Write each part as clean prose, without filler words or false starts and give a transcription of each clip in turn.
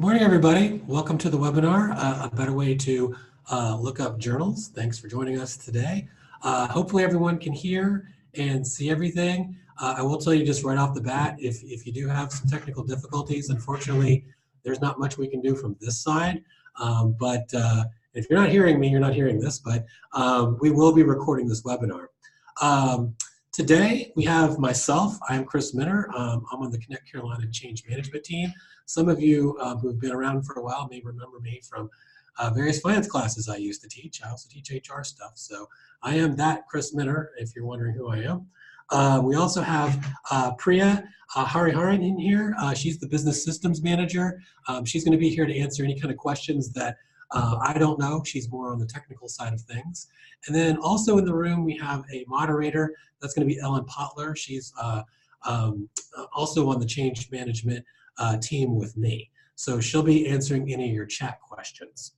Morning, everybody. Welcome to the webinar, A Better Way to Look Up Journals. Thanks for joining us today. Hopefully everyone can hear and see everything. I will tell you just right off the bat, if you do have some technical difficulties, unfortunately, there's not much we can do from this side. But if you're not hearing me, you're not hearing this, but we will be recording this webinar. Today, we have myself. I'm Chris Minner. I'm on the Connect Carolina Change Management team. Some of you who've been around for a while may remember me from various finance classes I used to teach. I also teach HR stuff. So I am that Chris Minner, if you're wondering who I am. We also have Priya Hariharan in here. She's the Business Systems Manager. She's going to be here to answer any kind of questions that I don't know. She's more on the technical side of things. And then also in the room, we have a moderator. That's going to be Ellen Potler. She's also on the change management team with me. So she'll be answering any of your chat questions.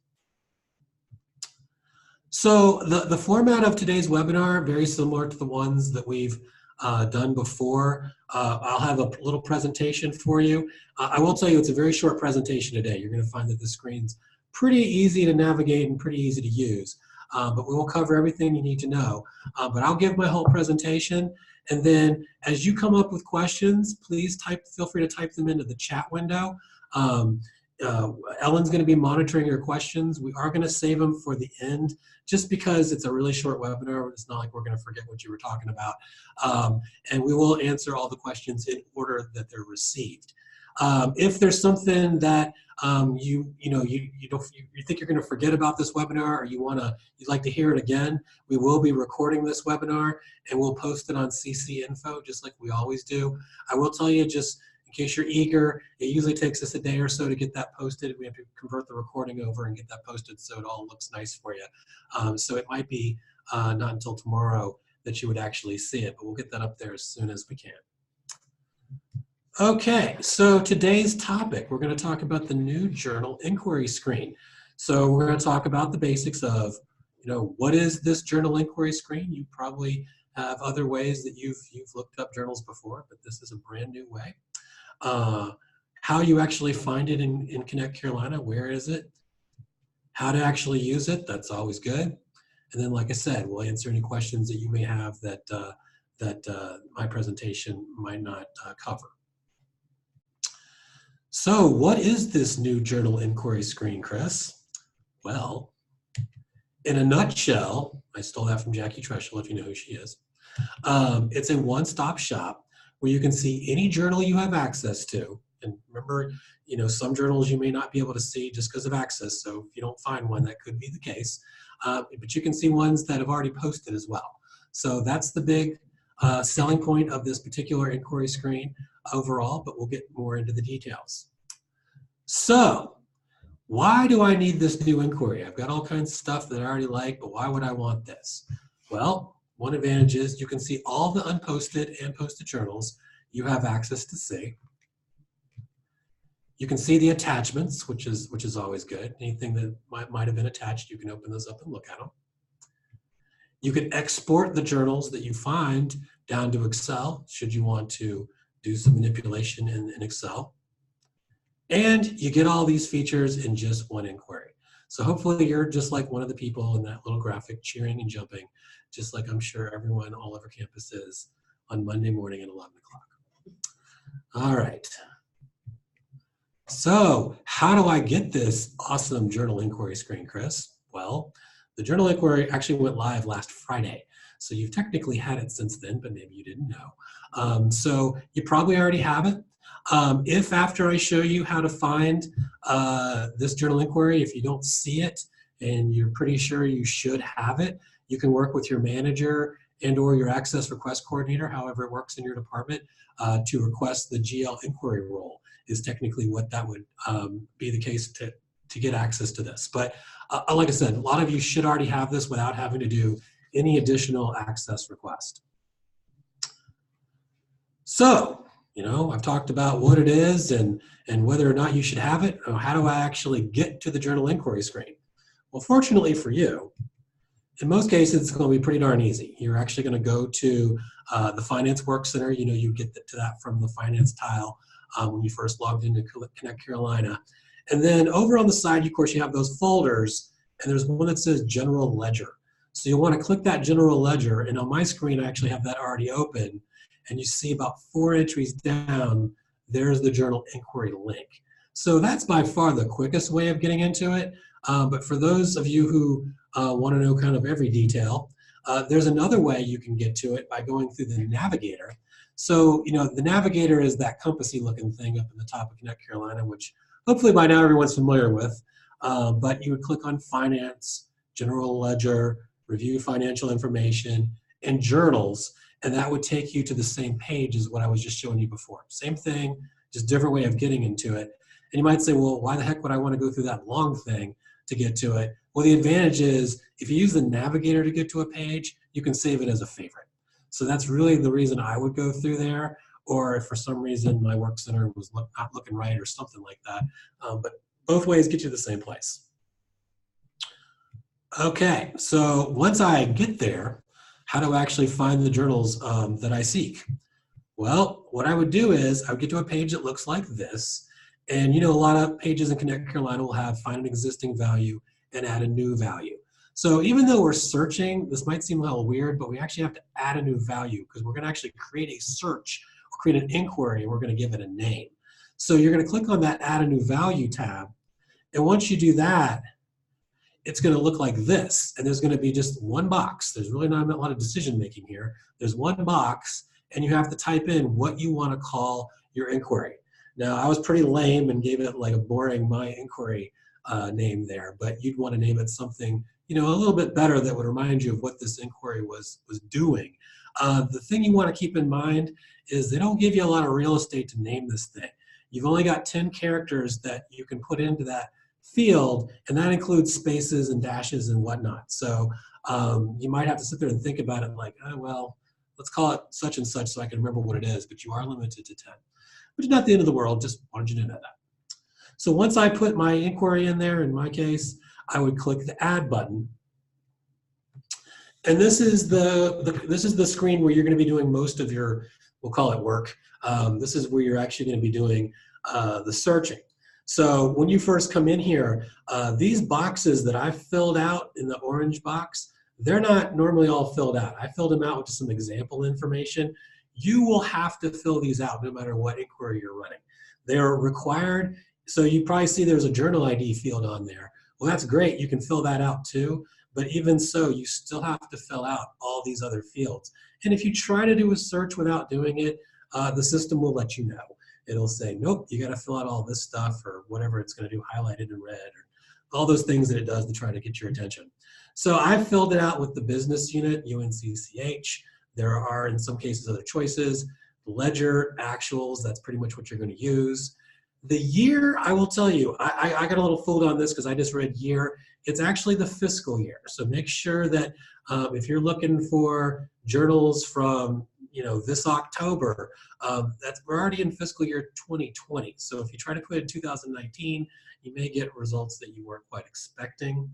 So the format of today's webinar, very similar to the ones that we've done before. I'll have a little presentation for you. I will tell you it's a very short presentation today. You're going to find that the screen's pretty easy to navigate and pretty easy to use. But we will cover everything you need to know. But I'll give my whole presentation, and then as you come up with questions, please feel free to type them into the chat window. Ellen's going to be monitoring your questions. We are going to save them for the end, just because it's a really short webinar. It's not like we're going to forget what you were talking about. And we will answer all the questions in order that they're received. If there's something that you think you're going to forget about this webinar, or you'd like to hear it again, we will be recording this webinar and we'll post it on CC Info just like we always do. I will tell you, just in case you're eager, it usually takes us a day or so to get that posted. We have to convert the recording over and get that posted so it all looks nice for you. So it might be not until tomorrow that you would actually see it, but we'll get that up there as soon as we can. Okay, so today's topic, we're going to talk about the new journal inquiry screen. So we're going to talk about the basics of, what is this journal inquiry screen? You probably have other ways that you've looked up journals before, but this is a brand new way. How you actually find it in Connect Carolina, where is it? How to actually use it, that's always good. And then, like I said, we'll answer any questions that you may have that my presentation might not cover. So what is this new journal inquiry screen, Chris? Well, in a nutshell, I stole that from Jackie Treschel, if you know who she is. It's a one-stop shop where you can see any journal you have access to. And remember, some journals you may not be able to see just because of access. So if you don't find one, that could be the case. But you can see ones that have already posted as well. So that's the big selling point of this particular inquiry screen overall, but we'll get more into the details. So why do I need this new inquiry? I've got all kinds of stuff that I already like, but why would I want this? Well, one advantage is you can see all the unposted and posted journals you have access to see. You can see the attachments, which is always good. Anything that might have been attached, you can open those up and look at them. You can export the journals that you find down to Excel, should you want to do some manipulation in Excel. And you get all these features in just one inquiry. So hopefully you're just like one of the people in that little graphic cheering and jumping, just like I'm sure everyone all over campus is on Monday morning at 11 o'clock. All right. So how do I get this awesome journal inquiry screen, Chris? Well, the journal inquiry actually went live last Friday. So you've technically had it since then, but maybe you didn't know. So you probably already have it. If after I show you how to find this journal inquiry, if you don't see it and you're pretty sure you should have it, you can work with your manager and or your access request coordinator, however it works in your department, to request the GL inquiry role is technically what that would be the case to get access to this. But like I said, a lot of you should already have this without having to do any additional access request. So, I've talked about what it is and whether or not you should have it. How do I actually get to the journal inquiry screen? Well, fortunately for you, in most cases, it's going to be pretty darn easy. You're actually going to go to the Finance Work Center. You get to that from the Finance tile when you first logged into Connect Carolina. And then over on the side, of course, you have those folders, and there's one that says General Ledger. So you'll want to click that General Ledger, and on my screen, I actually have that already open, and you see about 4 entries down, there's the Journal Inquiry link. So that's by far the quickest way of getting into it. But for those of you who want to know kind of every detail, there's another way you can get to it by going through the navigator. So, the navigator is that compassy looking thing up in the top of Connect Carolina, which hopefully by now everyone's familiar with. But you would click on Finance, General Ledger, Review Financial Information, and Journals, and that would take you to the same page as what I was just showing you before. Same thing, just different way of getting into it. And you might say, well, why the heck would I want to go through that long thing to get to it? Well, the advantage is if you use the navigator to get to a page, you can save it as a favorite. So that's really the reason I would go through there, or if for some reason my work center was not looking right or something like that. But both ways get you to the same place. Okay, so once I get there, how do I actually find the journals that I seek? Well, what I would do is I would get to a page that looks like this. And a lot of pages in Connect Carolina will have find an existing value and add a new value. So even though we're searching, this might seem a little weird, but we actually have to add a new value because we're going to actually create a search or create an inquiry, and we're going to give it a name. So you're going to click on that Add a New Value tab. And once you do that, it's going to look like this. And there's going to be just one box. There's really not a lot of decision making here. There's one box, and you have to type in what you want to call your inquiry. Now, I was pretty lame and gave it like a boring My Inquiry name there, but you'd want to name it something, a little bit better that would remind you of what this inquiry was doing. The thing you want to keep in mind is they don't give you a lot of real estate to name this thing. You've only got 10 characters that you can put into that field, and that includes spaces and dashes and whatnot. So you might have to sit there and think about it like, oh, well, let's call it such and such so I can remember what it is, but you are limited to 10. Which is not the end of the world, just wanted you to know that. So once I put my inquiry in there, in my case, I would click the Add button. And this is the screen where you're going to be doing most of your, we'll call it work. This is where you're actually going to be doing the searching. So when you first come in here, these boxes that I filled out in the orange box, they're not normally all filled out. I filled them out with some example information. You will have to fill these out no matter what inquiry you're running. They're required, so you probably see there's a journal ID field on there. Well, that's great, you can fill that out too, but even so, you still have to fill out all these other fields. And if you try to do a search without doing it, the system will let you know. It'll say, nope, you gotta fill out all this stuff or whatever it's gonna do, highlighted in red, or all those things that it does to try to get your attention. So I filled it out with the business unit, UNCCH. There are, in some cases, other choices. Ledger, actuals, that's pretty much what you're going to use. The year, I will tell you, I got a little fooled on this because I just read year. It's actually the fiscal year. So make sure that if you're looking for journals from this October, we're already in fiscal year 2020. So if you try to put in 2019, you may get results that you weren't quite expecting.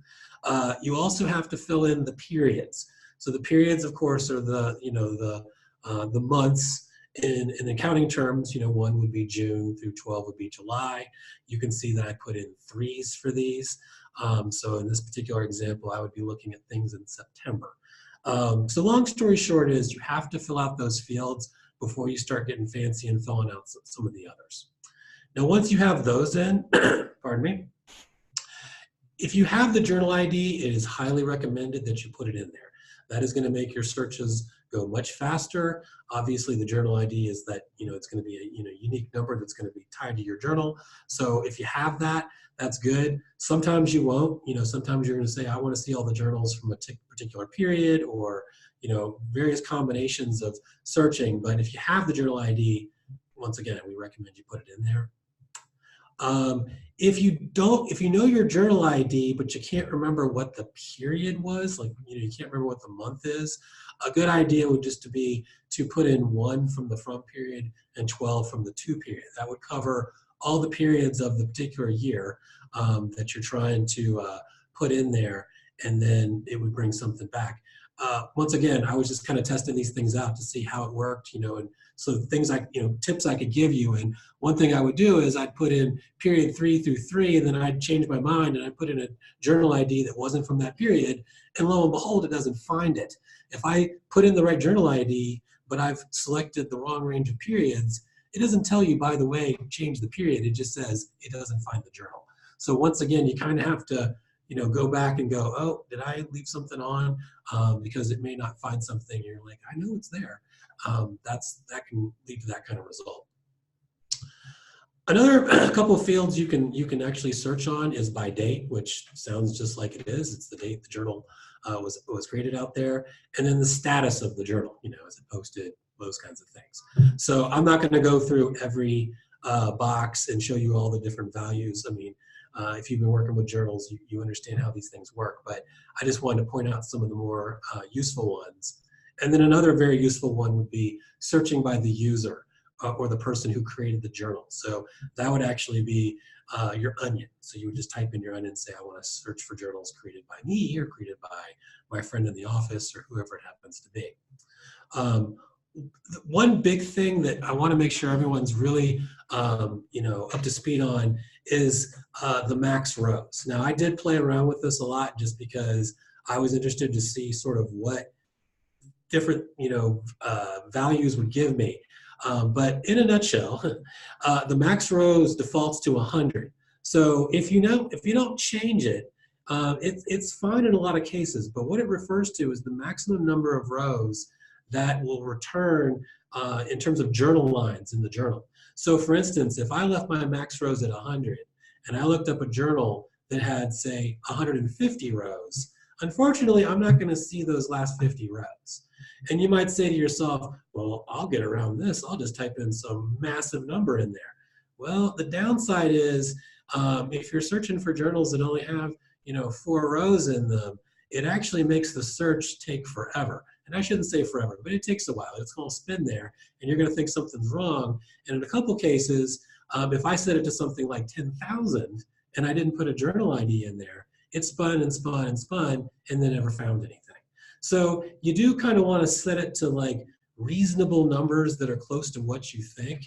You also have to fill in the periods. So the periods, of course, are the months in accounting terms. 1 would be June through 12 would be July. You can see that I put in 3s for these. So in this particular example, I would be looking at things in September. So long story short is you have to fill out those fields before you start getting fancy and filling out some of the others. Now, once you have those in, pardon me, if you have the journal ID, it is highly recommended that you put it in there. That is going to make your searches go much faster. Obviously, the journal ID is that it's going to be a unique number that's going to be tied to your journal. So if you have that, that's good. Sometimes you won't. Sometimes you're going to say, I want to see all the journals from a particular period, or various combinations of searching. But if you have the journal ID, once again, we recommend you put it in there. If you know your journal ID, but you can't remember what the period was, like you can't remember what the month is, a good idea would just be to put in 1 from the from period and 12 from the to period. That would cover all the periods of the particular year that you're trying to put in there, and then it would bring something back. once again, I was just kind of testing these things out to see how it worked, and so things like, tips I could give you. And one thing I would do is I'd put in period 3 through 3, and then I'd change my mind and I'd put in a journal ID that wasn't from that period, and lo and behold, it doesn't find it. If I put in the right journal ID, but I've selected the wrong range of periods, it doesn't tell you, by the way, change the period. It just says it doesn't find the journal. So once again, you kind of have to, go back and go, oh, did I leave something on? Because it may not find something. You're like, I know it's there. That can lead to that kind of result. Another couple of fields you can actually search on is by date, which sounds just like it is. It's the date the journal was created out there, and then the status of the journal. Is it posted? Those kinds of things. So I'm not going to go through every box and show you all the different values. I mean, if you've been working with journals, you understand how these things work. But I just wanted to point out some of the more useful ones. And then another very useful one would be searching by the user or the person who created the journal. So that would actually be your onion. So you would just type in your onion and say, I want to search for journals created by me or created by my friend in the office or whoever it happens to be. One big thing that I want to make sure everyone's really, up to speed on is the max rows. Now, I did play around with this a lot just because I was interested to see sort of what different, values would give me. But in a nutshell, the max rows defaults to 100. So if you don't change it, it's fine in a lot of cases. But what it refers to is the maximum number of rows that will return in terms of journal lines in the journal. So for instance, if I left my max rows at 100 and I looked up a journal that had, say, 150 rows, unfortunately, I'm not going to see those last 50 rows. And you might say to yourself, well, I'll get around this. I'll just type in some massive number in there. Well, the downside is if you're searching for journals that only have 4 rows in them, it actually makes the search take forever. And I shouldn't say forever, but it takes a while. It's going to spin there, and you're going to think something's wrong. And in a couple cases, if I set it to something like 10,000 and I didn't put a journal ID in there, it spun and spun and spun and then never found anything. So you do kind of want to set it to like reasonable numbers that are close to what you think.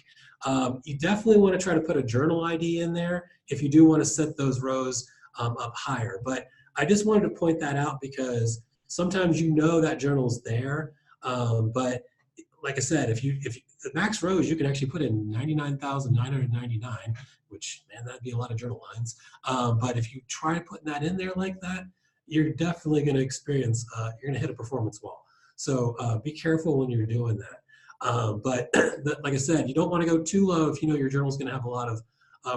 You definitely want to try to put a journal ID in there if you do want to set those rows up higher. But I just wanted to point that out because sometimes that journal's there, but like I said, if the max rows, you can actually put in 99,999, which, man, that'd be a lot of journal lines. But if you try putting that in there like that, you're definitely going to experience, you're going to hit a performance wall. So be careful when you're doing that. But like I said, you don't want to go too low if your journal's going to have a lot of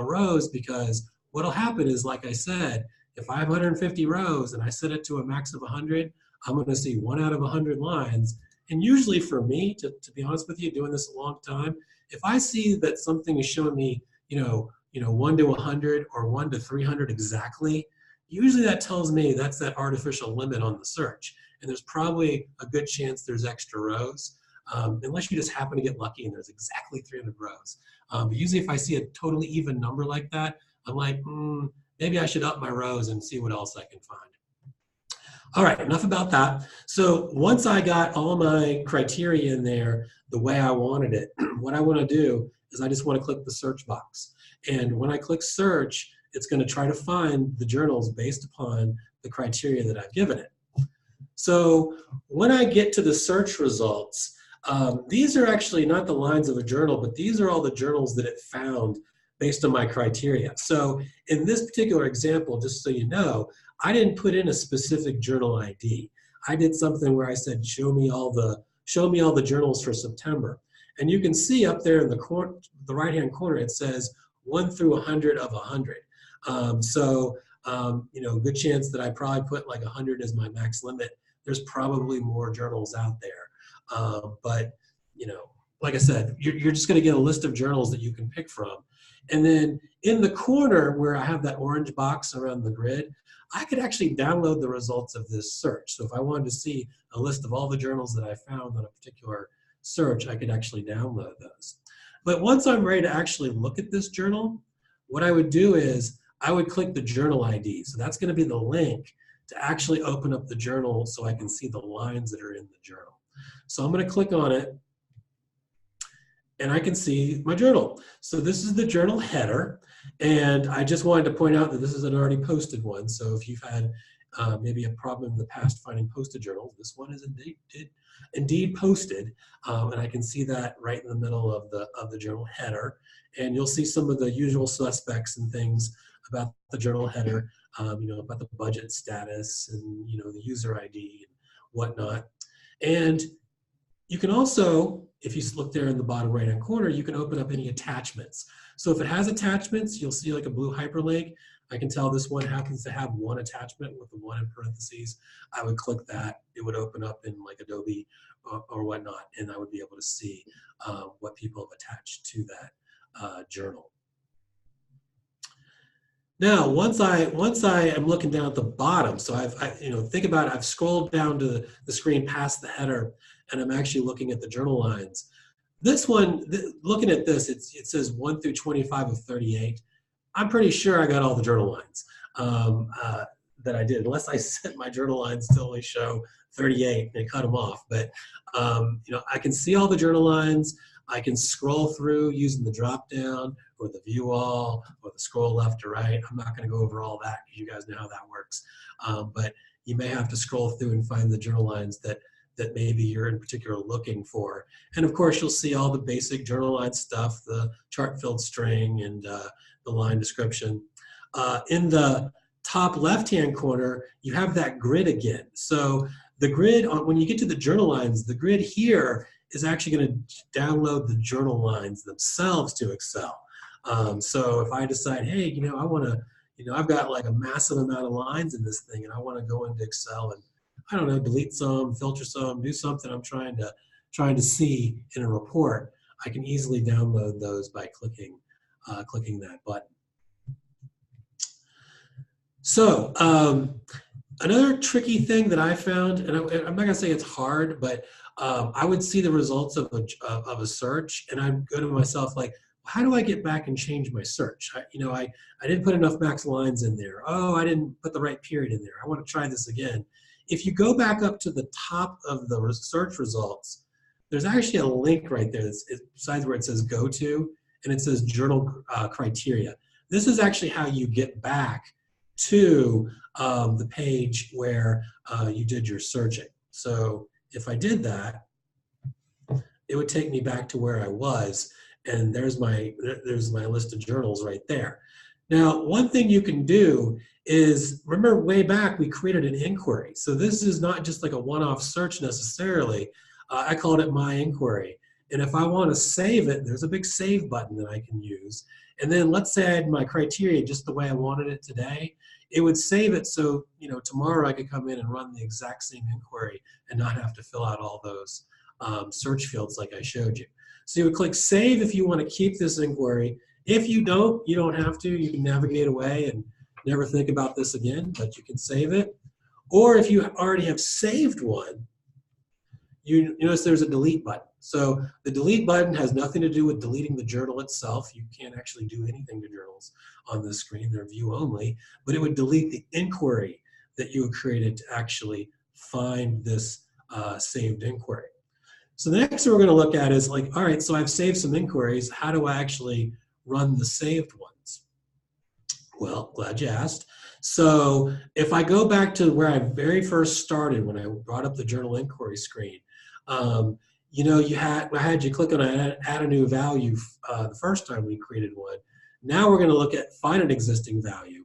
rows, because what'll happen is, like I said, if I have 150 rows and I set it to a max of 100, I'm going to see 1 out of 100 lines. And usually for me, to be honest with you, doing this a long time, if I see that something is showing me, 1 to 100 or 1 to 300 exactly, usually that tells me that's that artificial limit on the search. And there's probably a good chance there's extra rows, unless you just happen to get lucky and there's exactly 300 rows. But usually if I see a totally even number like that, I'm like, maybe I should up my rows and see what else I can find. All right, enough about that. So once I got all my criteria in there the way I wanted it, what I want to do is I just want to click the search box. And when I click search, it's going to try to find the journals based upon the criteria that I've given it. So when I get to the search results, these are actually not the lines of a journal, but these are all the journals that it found based on my criteria. So in this particular example, just so you know, I didn't put in a specific journal ID. I did something where I said, show me all the journals for September. And you can see up there in the right-hand corner, it says 1 through 100 of 100. Good chance that I probably put like 100 as my max limit. There's probably more journals out there. But like I said, you're just going to get a list of journals that you can pick from. And then in the corner where I have that orange box around the grid, I could actually download the results of this search. So if I wanted to see a list of all the journals that I found on a particular search, I could actually download those. But once I'm ready to actually look at this journal, what I would do is I would click the journal ID. So that's going to be the link to actually open up the journal so I can see the lines that are in the journal. So I'm going to click on it, and I can see my journal. So this is the journal header, and I just wanted to point out that this is an already posted one. So if you've had maybe a problem in the past finding posted journals, this one is indeed posted, and I can see that right in the middle of the journal header. And you'll see some of the usual suspects and things about the journal header, you know, about the budget status and, you know, the user ID and whatnot. And you can also, if you look there in the bottom right-hand corner, you can open up any attachments. So if it has attachments, you'll see like a blue hyperlink. I can tell this one happens to have one attachment with the one in parentheses. I would click that. It would open up in like Adobe or whatnot, and I would be able to see what people have attached to that journal. Now, once I am looking down at the bottom, so you know, think about it, I've scrolled down to the screen past the header, and I'm actually looking at the journal lines. This one, looking at this, it says 1 through 25 of 38. I'm pretty sure I got all the journal lines that I did, unless I set my journal lines to only show 38 and cut them off. But you know, I can see all the journal lines. I can scroll through using the drop down or the view all or the scroll left to right. I'm not going to go over all that because you guys know how that works. But you may have to scroll through and find the journal lines that maybe you're in particular looking for. And of course, you'll see all the basic journal line stuff, the chart filled string and the line description. In the top left-hand corner, you have that grid again. So the grid, when you get to the journal lines, the grid here is actually going to download the journal lines themselves to Excel. So if I decide, hey, you know, I want to, you know, I've got like a massive amount of lines in this thing and I want to go into Excel and, I don't know, delete some, filter some, do something I'm trying to see in a report, I can easily download those by clicking that button. So another tricky thing that I found, and I'm not going to say it's hard, but I would see the results of a search, and I'd go to myself like, how do I get back and change my search? I didn't put enough max lines in there. Oh, I didn't put the right period in there. I want to try this again. If you go back up to the top of the search results, there's actually a link right there besides where it says go to, and it says journal criteria. This is actually how you get back to the page where you did your searching. So if I did that, it would take me back to where I was, and there's my list of journals right there. Now, one thing you can do is, remember way back we created an inquiry. So this is not just like a one-off search necessarily. I called it My Inquiry. And if I want to save it, there's a big save button that I can use. And then let's say I had my criteria just the way I wanted it today. It would save it so, you know, tomorrow I could come in and run the exact same inquiry and not have to fill out all those search fields like I showed you. So you would click Save if you want to keep this inquiry. If you don't, you don't have to. You can navigate away and never think about this again, but you can save it. Or if you already have saved one, you notice there's a delete button. So the delete button has nothing to do with deleting the journal itself. You can't actually do anything to journals on this screen. They're view only, but it would delete the inquiry that you have created to actually find this saved inquiry. So the next thing we're going to look at is like, all right, so I've saved some inquiries. How do I actually run the saved ones? Well, glad you asked. So if I go back to where I very first started when I brought up the journal inquiry screen, you know, I had you click on add a new value the first time we created one. Now we're going to look at find an existing value.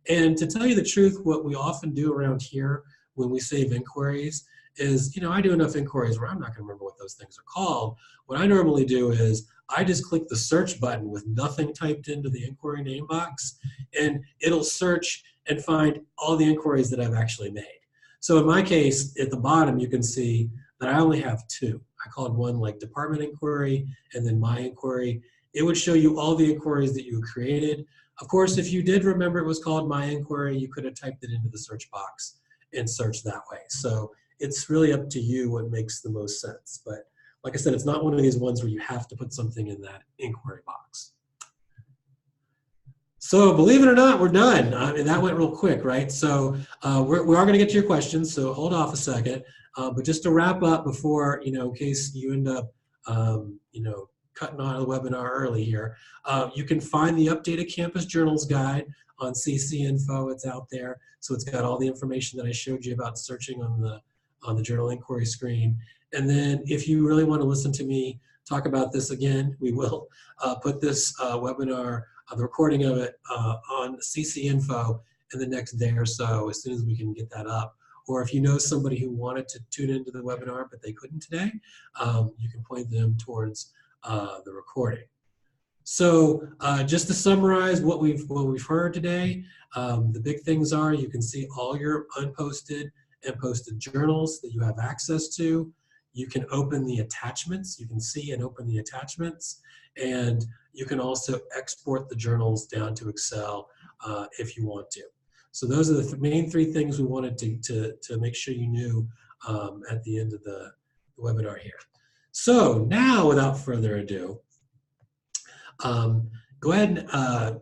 And to tell you the truth, what we often do around here when we save inquiries is, you know, I do enough inquiries where I'm not going to remember what those things are called. What I normally do is I just click the search button with nothing typed into the inquiry name box, and it'll search and find all the inquiries that I've actually made. So in my case, at the bottom, you can see that I only have two. I called one like department inquiry and then my inquiry. It would show you all the inquiries that you created. Of course, if you did remember it was called my inquiry, you could have typed it into the search box and searched that way. So it's really up to you what makes the most sense. But like I said, it's not one of these ones where you have to put something in that inquiry box. So believe it or not, we're done. I mean, that went real quick, right? So we are going to get to your questions. So hold off a second. But just to wrap up before, in case you end up, cutting out of the webinar early here, you can find the updated Campus Journals Guide on CC Info. It's out there. So it's got all the information that I showed you about searching on the Journal Inquiry screen. And then if you really want to listen to me talk about this again, we will put this webinar, the recording of it, on CC Info in the next day or so, as soon as we can get that up. Or if you know somebody who wanted to tune into the webinar but they couldn't today, you can point them towards the recording. So just to summarize what we've heard today, the big things are you can see all your unposted and posted journals that you have access to. You can open the attachments. You can see and open the attachments, and you can also export the journals down to Excel if you want to. So those are the main three things we wanted to make sure you knew at the end of the webinar here. So now, without further ado, go ahead and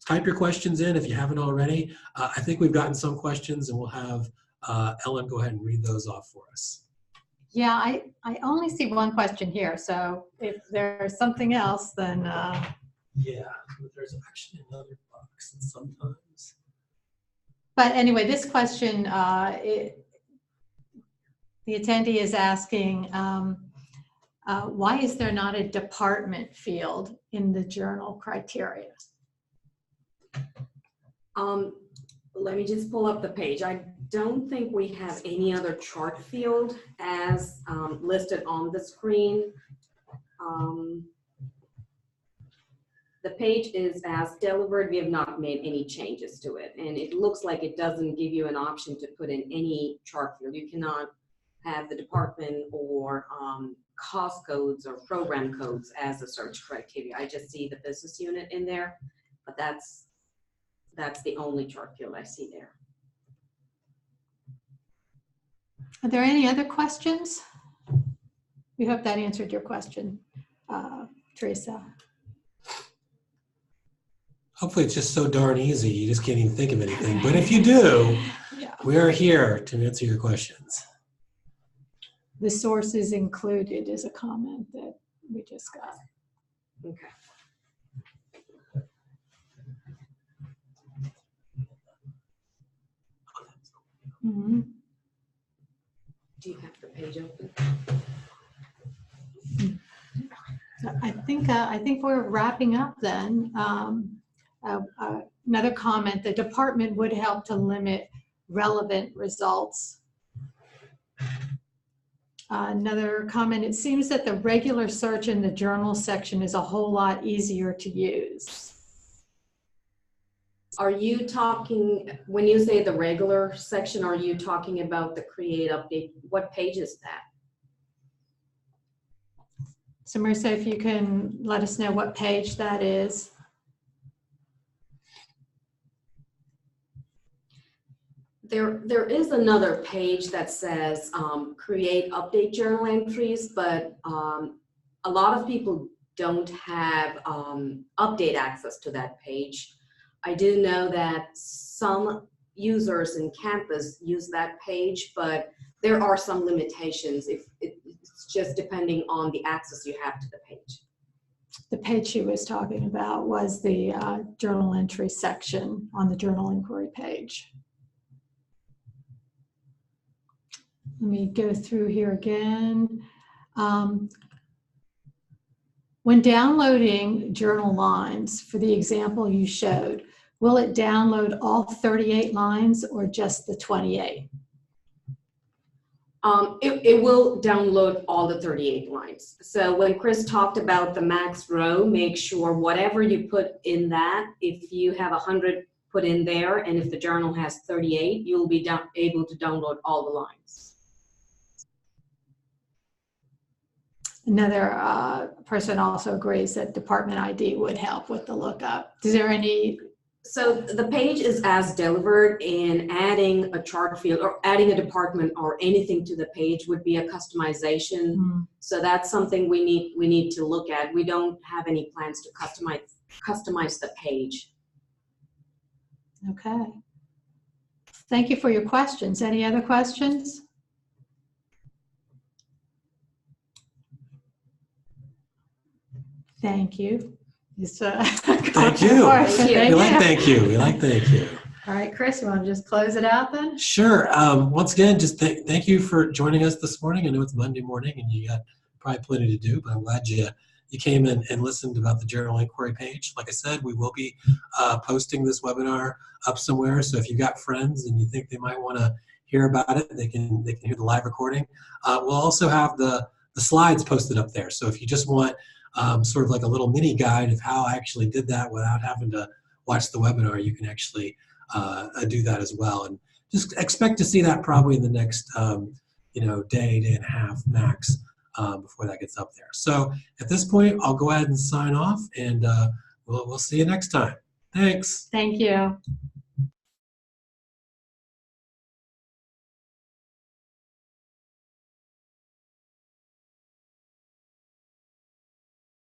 type your questions in if you haven't already. I think we've gotten some questions, and we'll have Ellen go ahead and read those off for us. Yeah, I only see one question here, so if there's something else, then... Yeah, there's actually another box sometimes. But anyway, this question, the attendee is asking, why is there not a department field in the journal criteria? Let me just pull up the page. I don't think we have any other chart field as listed on the screen. The page is as delivered. We have not made any changes to it. And it looks like it doesn't give you an option to put in any chart field. You cannot have the department or cost codes or program codes as a search criteria. I just see the business unit in there, but that's the only chart field I see there. Are there any other questions? We hope that answered your question, Teresa. Hopefully it's just so darn easy, you just can't even think of anything. But if you do, yeah, we are here to answer your questions. The source is included is a comment that we just got. Okay. Mm-hmm. Do you have the page open? I think we're wrapping up then. Another comment: the department would help to limit relevant results. Another comment: it seems that the regular search in the journal section is a whole lot easier to use. Are you talking, when you say the regular section, are you talking about the create update? What page is that? So Marissa, if you can let us know what page that is. There is another page that says create update journal entries, but a lot of people don't have update access to that page. I do know that some users in campus use that page, but there are some limitations. It's just depending on the access you have to the page. The page she was talking about was the journal entry section on the journal inquiry page. Let me go through here again. When downloading journal lines, for the example you showed, will it download all 38 lines or just the 28? It will download all the 38 lines. So when Chris talked about the max row, make sure whatever you put in that, if you have 100 put in there, and if the journal has 38, you'll be able to download all the lines. Another person also agrees that department ID would help with the lookup. Is there any? So the page is as delivered, and adding a chart field or adding a department or anything to the page would be a customization. Mm-hmm. So that's something we need to look at. We don't have any plans to customize the page. Okay. Thank you for your questions. Any other questions? Thank you. Thank you. Thank We like thank you. We like thank you. All right, Chris, you want to just close it out then? Sure. Once again, just thank you for joining us this morning. I know it's Monday morning and you got probably plenty to do, but I'm glad you came in and listened about the journal inquiry page. Like I said, we will be posting this webinar up somewhere. So if you've got friends and you think they might want to hear about it, they can hear the live recording. We'll also have the slides posted up there. So if you just want sort of like a little mini guide of how I actually did that without having to watch the webinar, you can actually do that as well. And just expect to see that probably in the next day and a half max before that gets up there. So at this point, I'll go ahead and sign off, and we'll see you next time. Thanks. Thank you.